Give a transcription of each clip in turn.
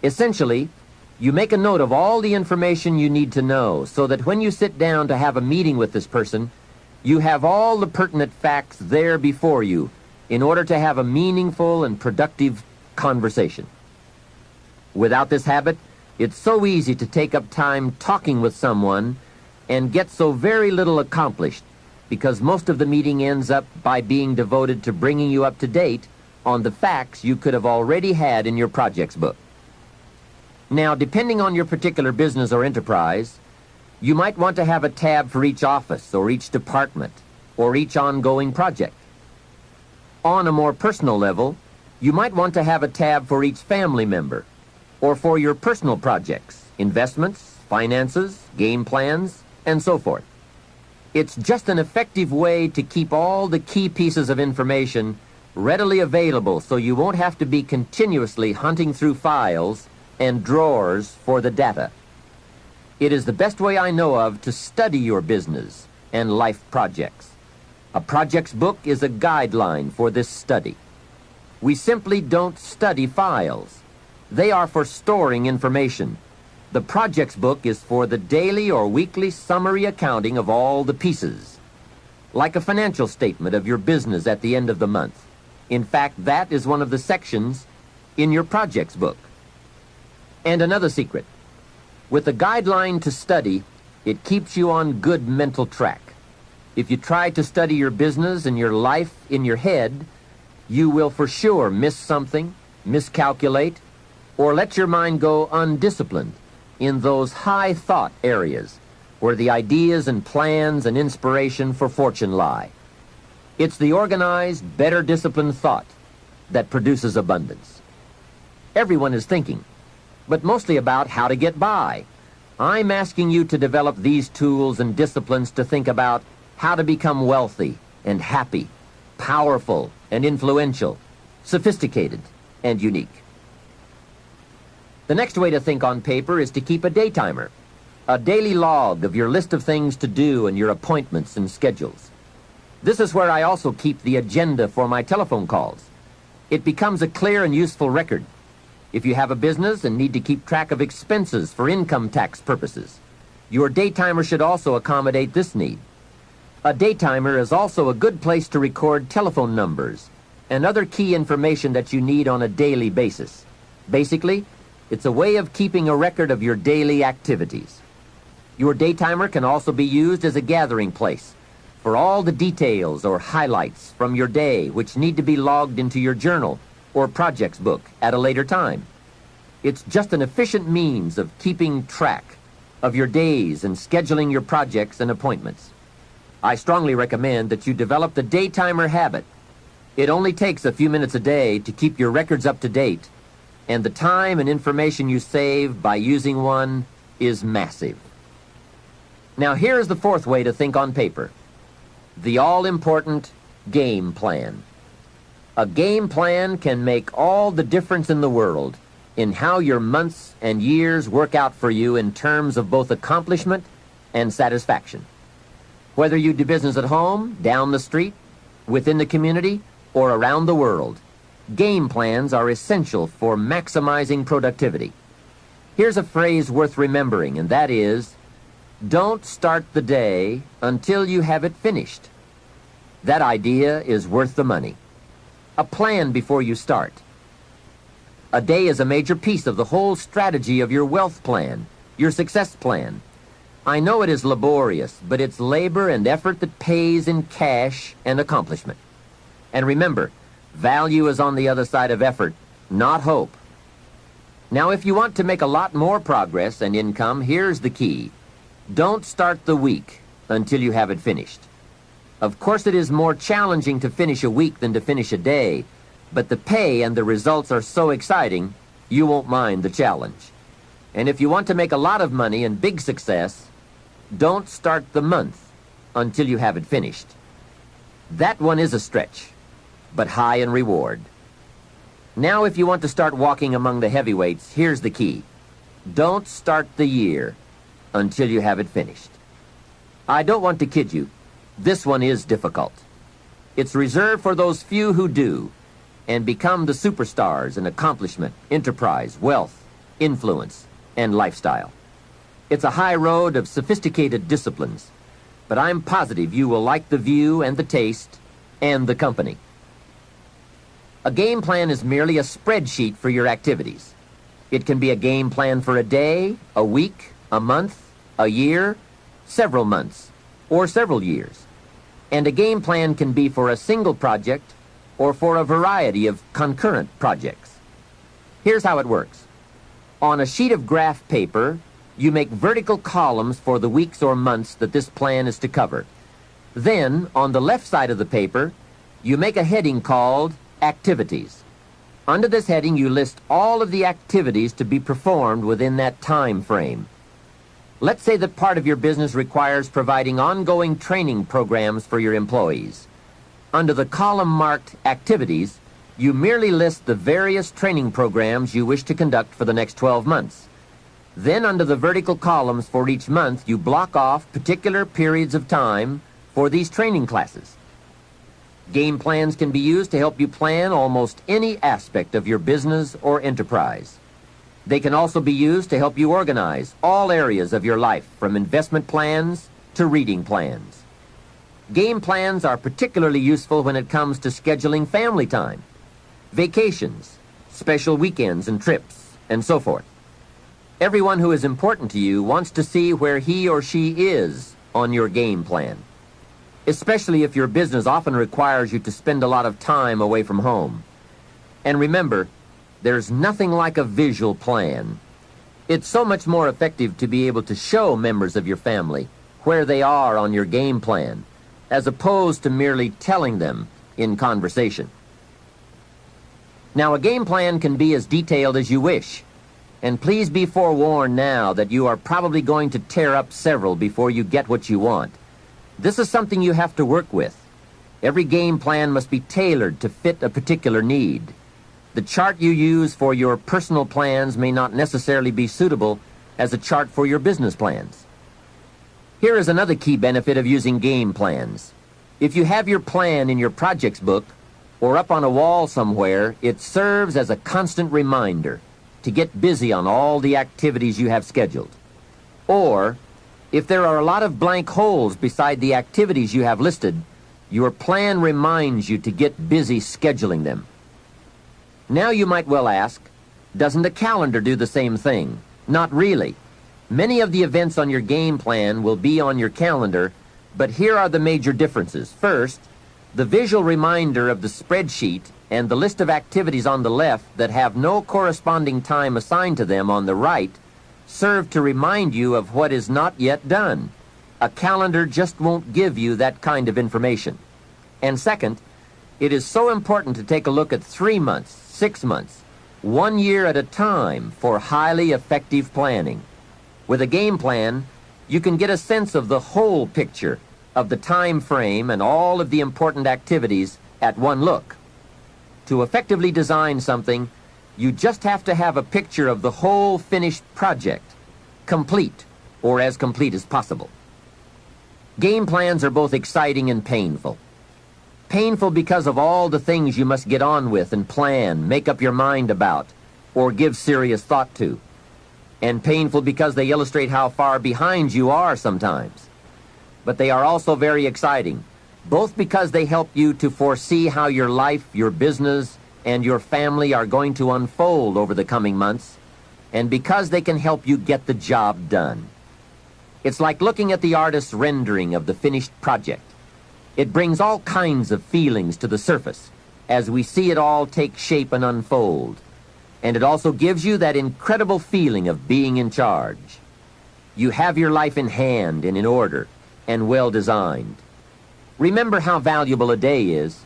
Essentially, you make a note of all the information you need to know so that when you sit down to have a meeting with this person, you have all the pertinent facts there before you in order to have a meaningful and productive conversation. Without this habit, it's so easy to take up time talking with someone and get so very little accomplished because most of the meeting ends up by being devoted to bringing you up to date on the facts you could have already had in your projects book. Now, depending on your particular business or enterprise, you might want to have a tab for each office or each department or each ongoing project. On a more personal level, you might want to have a tab for each family member or for your personal projects, investments, finances, game plans, and so forth. It's just an effective way to keep all the key pieces of information readily available so you won't have to be continuously hunting through files and drawers for the data. It is the best way I know of to study your business and life projects. A projects book is a guideline for this study. We simply don't study files. They are for storing information. The projects book is for the daily or weekly summary accounting of all the pieces, like a financial statement of your business at the end of the month. In fact, that is one of the sections in your projects book. And another secret. With a guideline to study, it keeps you on good mental track. If you try to study your business and your life in your head, you will for sure miss something, miscalculate, or let your mind go undisciplined in those high thought areas where the ideas and plans and inspiration for fortune lie. It's the organized, better disciplined thought that produces abundance. Everyone is thinking, but mostly about how to get by. I'm asking you to develop these tools and disciplines to think about how to become wealthy and happy, powerful and influential, sophisticated and unique. The next way to think on paper is to keep a day timer, a daily log of your list of things to do and your appointments and schedules. This is where I also keep the agenda for my telephone calls. It becomes a clear and useful record. If you have a business and need to keep track of expenses for income tax purposes, your day timer should also accommodate this need. A day timer is also a good place to record telephone numbers and other key information that you need on a daily basis. Basically, it's a way of keeping a record of your daily activities. Your day timer can also be used as a gathering place for all the details or highlights from your day which need to be logged into your journal or projects book at a later time. It's just an efficient means of keeping track of your days and scheduling your projects and appointments. I strongly recommend that you develop the day timer habit. It only takes a few minutes a day to keep your records up to date, and the time and information you save by using one is massive. Now here's the fourth way to think on paper: the all-important game plan. A game plan can make all the difference in the world in how your months and years work out for you in terms of both accomplishment and satisfaction. Whether you do business at home, down the street, within the community, or around the world, game plans are essential for maximizing productivity. Here's a phrase worth remembering, and that is, don't start the day until you have it finished. That idea is worth the money. A plan before you start. A day is a major piece of the whole strategy of your wealth plan, your success plan. I know it is laborious, but it's labor and effort that pays in cash and accomplishment. And remember, value is on the other side of effort, not hope. Now, if you want to make a lot more progress and income, here's the key. Don't start the week until you have it finished. Of course, it is more challenging to finish a week than to finish a day, but the pay and the results are so exciting, you won't mind the challenge. And if you want to make a lot of money and big success, don't start the month until you have it finished. That one is a stretch, but high in reward. Now, if you want to start walking among the heavyweights, here's the key. Don't start the year until you have it finished. I don't want to kid you. This one is difficult. It's reserved for those few who do and become the superstars in accomplishment, enterprise, wealth, influence, and lifestyle. It's a high road of sophisticated disciplines, but I'm positive you will like the view and the taste and the company. A game plan is merely a spreadsheet for your activities. It can be a game plan for a day, a week, a month, a year, several months, or several years. And a game plan can be for a single project or for a variety of concurrent projects. Here's how it works. On a sheet of graph paper, you make vertical columns for the weeks or months that this plan is to cover. Then, on the left side of the paper, you make a heading called Activities. Under this heading, you list all of the activities to be performed within that time frame. Let's say that part of your business requires providing ongoing training programs for your employees. Under the column marked Activities, you merely list the various training programs you wish to conduct for the next 12 months. Then under the vertical columns for each month, you block off particular periods of time for these training classes. Game plans can be used to help you plan almost any aspect of your business or enterprise. They can also be used to help you organize all areas of your life, from investment plans to reading plans. Game plans are particularly useful when it comes to scheduling family time, vacations, special weekends and trips, and so forth. Everyone who is important to you wants to see where he or she is on your game plan, especially if your business often requires you to spend a lot of time away from home. And remember, there's nothing like a visual plan. It's so much more effective to be able to show members of your family where they are on your game plan, as opposed to merely telling them in conversation. Now, a game plan can be as detailed as you wish, and please be forewarned now that you are probably going to tear up several before you get what you want. This is something you have to work with. Every game plan must be tailored to fit a particular need. The chart you use for your personal plans may not necessarily be suitable as a chart for your business plans. Here is another key benefit of using game plans. If you have your plan in your projects book or up on a wall somewhere, it serves as a constant reminder to get busy on all the activities you have scheduled. Or, if there are a lot of blank holes beside the activities you have listed, your plan reminds you to get busy scheduling them. Now you might well ask, doesn't a calendar do the same thing? Not really. Many of the events on your game plan will be on your calendar, but here are the major differences. First, the visual reminder of the spreadsheet and the list of activities on the left that have no corresponding time assigned to them on the right serve to remind you of what is not yet done. A calendar just won't give you that kind of information. And second, it is so important to take a look at 3 months, 6 months, 1 year at a time for highly effective planning. With a game plan, you can get a sense of the whole picture of the time frame and all of the important activities at one look. To effectively design something, you just have to have a picture of the whole finished project, complete, or as complete as possible. Game plans are both exciting and painful. Painful because of all the things you must get on with and plan, make up your mind about, or give serious thought to. And painful because they illustrate how far behind you are sometimes. But they are also very exciting, both because they help you to foresee how your life, your business, and your family are going to unfold over the coming months, and because they can help you get the job done. It's like looking at the artist's rendering of the finished project. It brings all kinds of feelings to the surface as we see it all take shape and unfold. And it also gives you that incredible feeling of being in charge. You have your life in hand and in order and well designed. Remember how valuable a day is.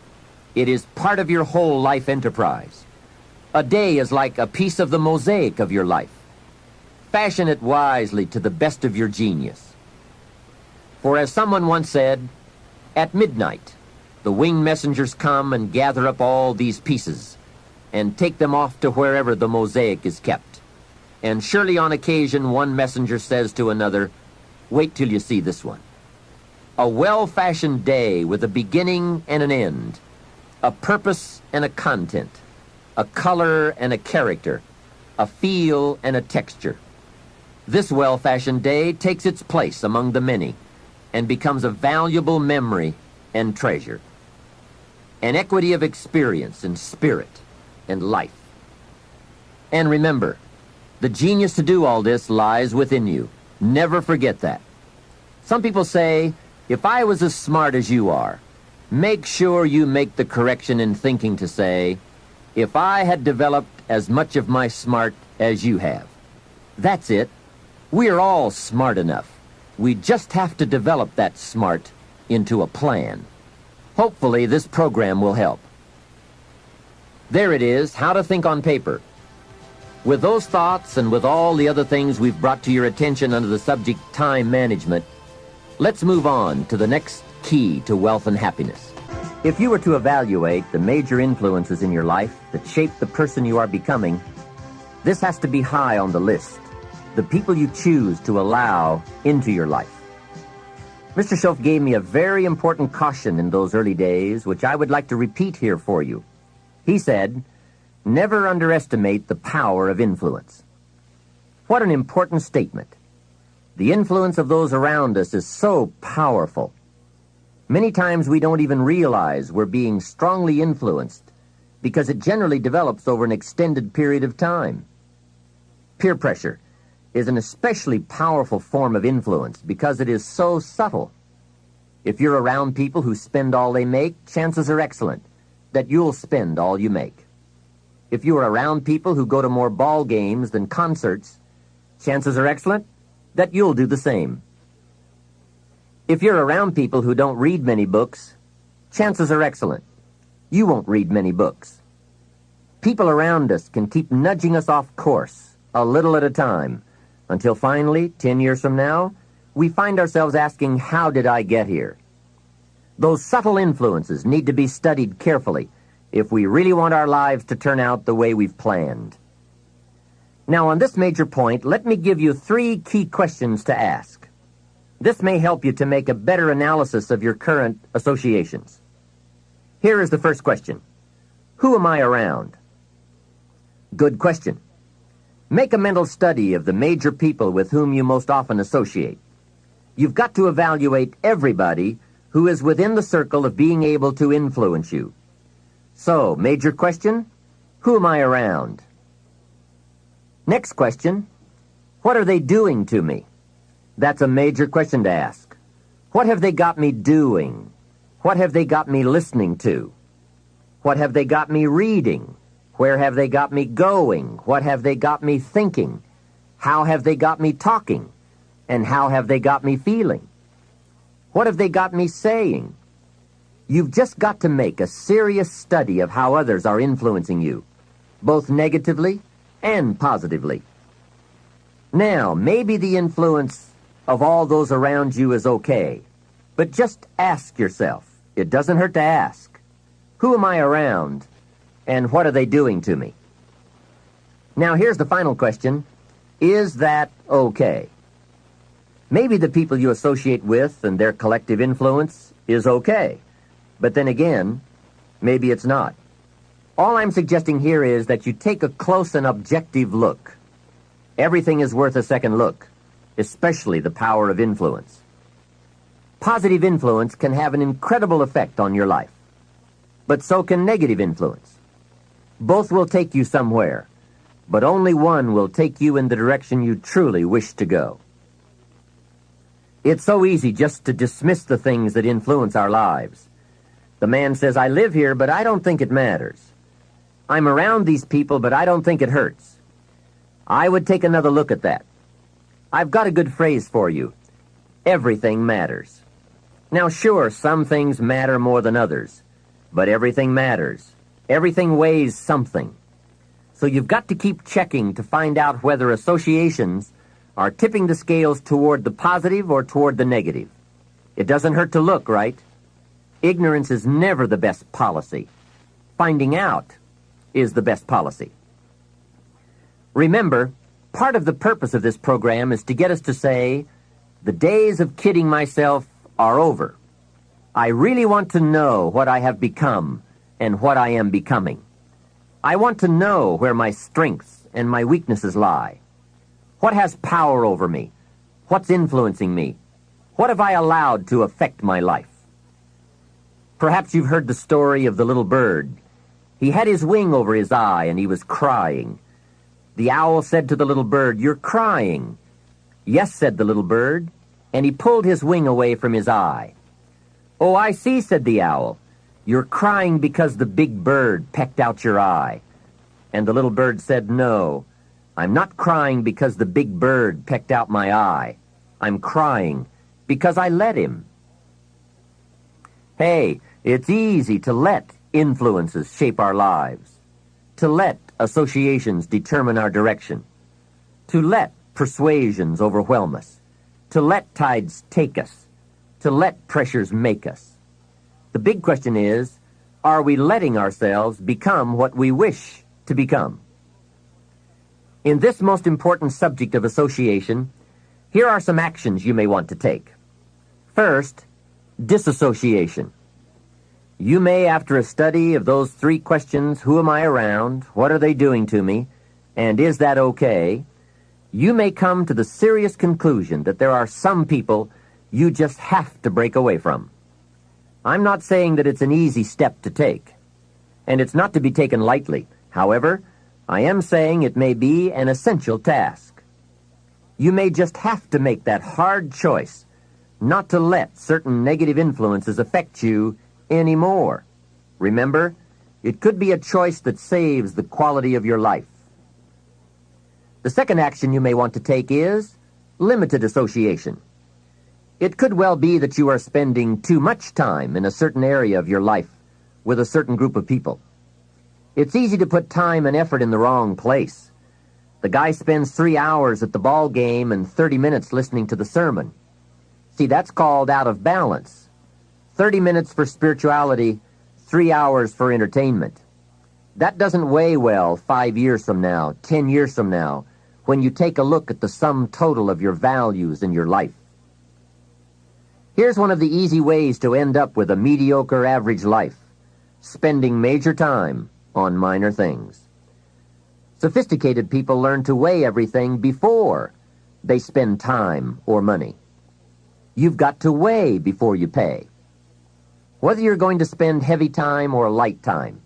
It is part of your whole life enterprise. A day is like a piece of the mosaic of your life. Fashion it wisely to the best of your genius. For as someone once said, at midnight, the winged messengers come and gather up all these pieces and take them off to wherever the mosaic is kept. And surely on occasion one messenger says to another, wait till you see this one. A well-fashioned day with a beginning and an end, a purpose and a content, a color and a character, a feel, and a texture. This well-fashioned day takes its place among the many and becomes a valuable memory and treasure. An equity of experience and spirit and life. And remember, the genius to do all this lies within you. Never forget that. Some people say, if I was as smart as you are, make sure you make the correction in thinking to say, if I had developed as much of my smart as you have. That's it. We're all smart enough. We just have to develop that smart into a plan. Hopefully this program will help. There it is, how to think on paper. With those thoughts and with all the other things we've brought to your attention under the subject time management, let's move on to the next key to wealth and happiness. If you were to evaluate the major influences in your life that shape the person you are becoming, this has to be high on the list. The people you choose to allow into your life. Mr. Schoaf gave me a very important caution in those early days, which I would like to repeat here for you. He said, never underestimate the power of influence. What an important statement. The influence of those around us is so powerful. Many times we don't even realize we're being strongly influenced because it generally develops over an extended period of time. Peer pressure is an especially powerful form of influence because it is so subtle. If you're around people who spend all they make, chances are excellent that you'll spend all you make. If you are around people who go to more ball games than concerts, chances are excellent that you'll do the same. If you're around people who don't read many books, chances are excellent you won't read many books. People around us can keep nudging us off course, a little at a time, until finally, 10 years from now, we find ourselves asking, how did I get here? Those subtle influences need to be studied carefully if we really want our lives to turn out the way we've planned. Now, on this major point, let me give you 3 key questions to ask. This may help you to make a better analysis of your current associations. Here is the first question. Who am I around? Good question. Make a mental study of the major people with whom you most often associate. You've got to evaluate everybody who is within the circle of being able to influence you. So, major question, who am I around? Next question, what are they doing to me? That's a major question to ask. What have they got me doing? What have they got me listening to? What have they got me reading? Where have they got me going? What have they got me thinking? How have they got me talking? And how have they got me feeling? What have they got me saying? You've just got to make a serious study of how others are influencing you, both negatively and positively. Now, maybe the influence of all those around you is okay, but just ask yourself. It doesn't hurt to ask. Who am I around, and what are they doing to me? Now, here's the final question. Is that okay? Maybe the people you associate with and their collective influence is okay, but then again, maybe it's not. All I'm suggesting here is that you take a close and objective look. Everything is worth a second look, especially the power of influence. Positive influence can have an incredible effect on your life, but so can negative influence. Both will take you somewhere, but only one will take you in the direction you truly wish to go. It's so easy just to dismiss the things that influence our lives. The man says, I live here, but I don't think it matters. I'm around these people, but I don't think it hurts. I would take another look at that. I've got a good phrase for you. Everything matters. Now, sure, some things matter more than others, but everything matters. Everything weighs something. So you've got to keep checking to find out whether associations are tipping the scales toward the positive or toward the negative. It doesn't hurt to look, right? Ignorance is never the best policy. Finding out is the best policy. Remember, part of the purpose of this program is to get us to say, the days of kidding myself are over. I really want to know what I have become and what I am becoming. I want to know where my strengths and my weaknesses lie? What has power over me? What's influencing me? What have I allowed to affect my life? Perhaps you've heard the story of the little bird. He had his wing over his eye and he was crying. The owl said to the little bird, "You're crying." "Yes," said the little bird, and he pulled his wing away from his eye. "Oh, I see," said the owl. "You're crying because the big bird pecked out your eye." And the little bird said, "No, I'm not crying because the big bird pecked out my eye. I'm crying because I let him." Hey, it's easy to let influences shape our lives, to let associations determine our direction, to let persuasions overwhelm us, to let tides take us, to let pressures make us. The big question is, are we letting ourselves become what we wish to become? In this most important subject of association, here are some actions you may want to take. First, disassociation. You may, after a study of those 3 questions, who am I around, what are they doing to me, and is that okay, you may come to the serious conclusion that there are some people you just have to break away from. I'm not saying that it's an easy step to take, and it's not to be taken lightly. However, I am saying it may be an essential task. You may just have to make that hard choice not to let certain negative influences affect you anymore. Remember, it could be a choice that saves the quality of your life. The second action you may want to take is limited association. It could well be that you are spending too much time in a certain area of your life with a certain group of people. It's easy to put time and effort in the wrong place. The guy spends 3 hours at the ball game and 30 minutes listening to the sermon. See, that's called out of balance. 30 minutes for spirituality, 3 hours for entertainment. That doesn't weigh well 5 years from now, 10 years from now, when you take a look at the sum total of your values in your life. Here's one of the easy ways to end up with a mediocre average life: spending major time on minor things. Sophisticated people learn to weigh everything before they spend time or money. You've got to weigh before you pay. Whether you're going to spend heavy time or light time,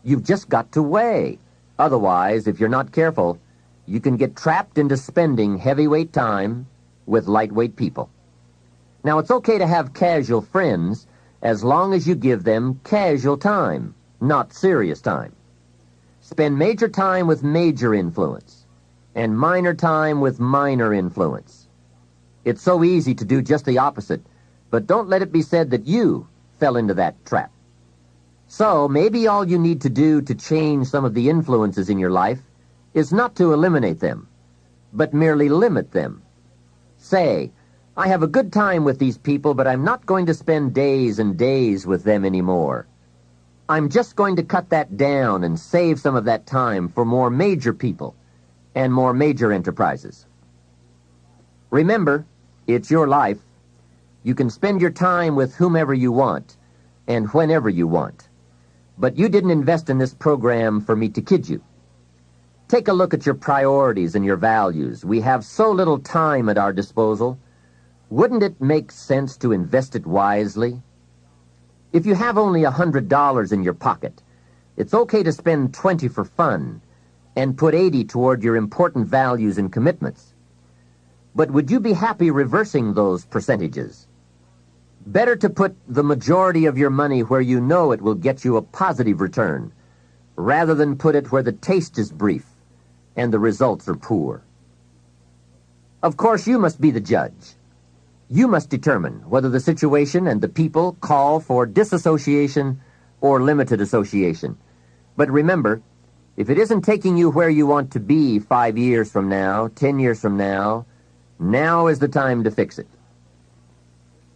you've just got to weigh. Otherwise, if you're not careful, you can get trapped into spending heavyweight time with lightweight people. Now, it's okay to have casual friends as long as you give them casual time, not serious time. Spend major time with major influence and minor time with minor influence. It's so easy to do just the opposite, but don't let it be said that you fell into that trap. So maybe all you need to do to change some of the influences in your life is not to eliminate them, but merely limit them. Say, I have a good time with these people, but I'm not going to spend days and days with them anymore. I'm just going to cut that down and save some of that time for more major people and more major enterprises. Remember, it's your life. You can spend your time with whomever you want and whenever you want. But you didn't invest in this program for me to kid you. Take a look at your priorities and your values. We have so little time at our disposal. Wouldn't it make sense to invest it wisely? If you have only $100 in your pocket, it's okay to spend $20 for fun and put $80 toward your important values and commitments. But would you be happy reversing those percentages? Better to put the majority of your money where you know it will get you a positive return, rather than put it where the taste is brief and the results are poor. Of course, you must be the judge. You must determine whether the situation and the people call for disassociation or limited association. But remember, if it isn't taking you where you want to be 5 years from now, 10 years from now, now is the time to fix it.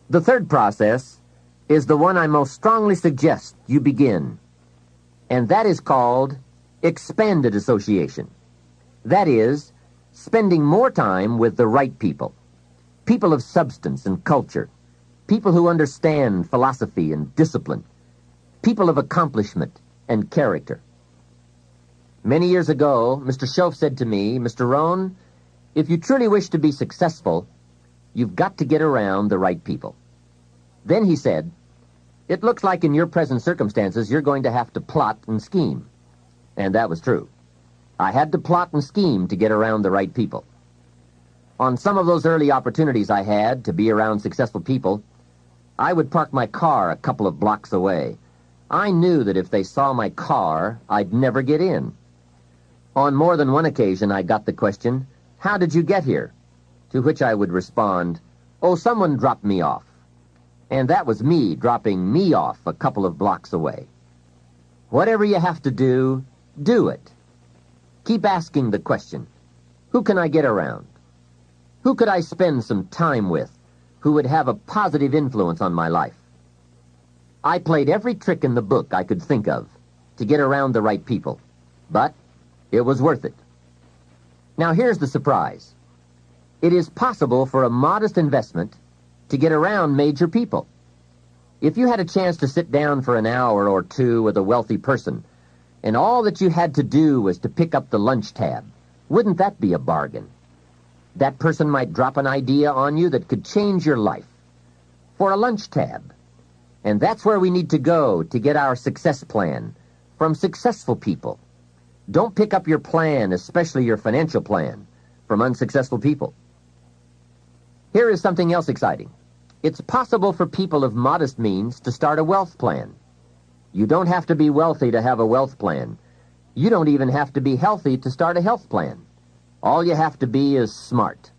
The third process is the one I most strongly suggest you begin, and that is called expanded association. That is, spending more time with the right people. People of substance and culture, people who understand philosophy and discipline, people of accomplishment and character. Many years ago, Mr. Schoaf said to me, "Mr. Rohn, if you truly wish to be successful, you've got to get around the right people." Then he said, "It looks like in your present circumstances you're going to have to plot and scheme." And that was true. I had to plot and scheme to get around the right people. On some of those early opportunities I had to be around successful people, I would park my car a couple of blocks away. I knew that if they saw my car, I'd never get in. On more than one occasion, I got the question, "How did you get here?" To which I would respond, "Oh, someone dropped me off." And that was me dropping me off a couple of blocks away. Whatever you have to do it. Keep asking the question, who can I get around? Who could I spend some time with who would have a positive influence on my life? I played every trick in the book I could think of to get around the right people, but it was worth it. Now here's the surprise. It is possible for a modest investment to get around major people. If you had a chance to sit down for an hour or two with a wealthy person, and all that you had to do was to pick up the lunch tab, wouldn't that be a bargain? That person might drop an idea on you that could change your life. For a lunch tab. And that's where we need to go to get our success plan, from successful people. Don't pick up your plan, especially your financial plan, from unsuccessful people. Here is something else exciting. It's possible for people of modest means to start a wealth plan. You don't have to be wealthy to have a wealth plan. You don't even have to be healthy to start a health plan. All you have to be is smart.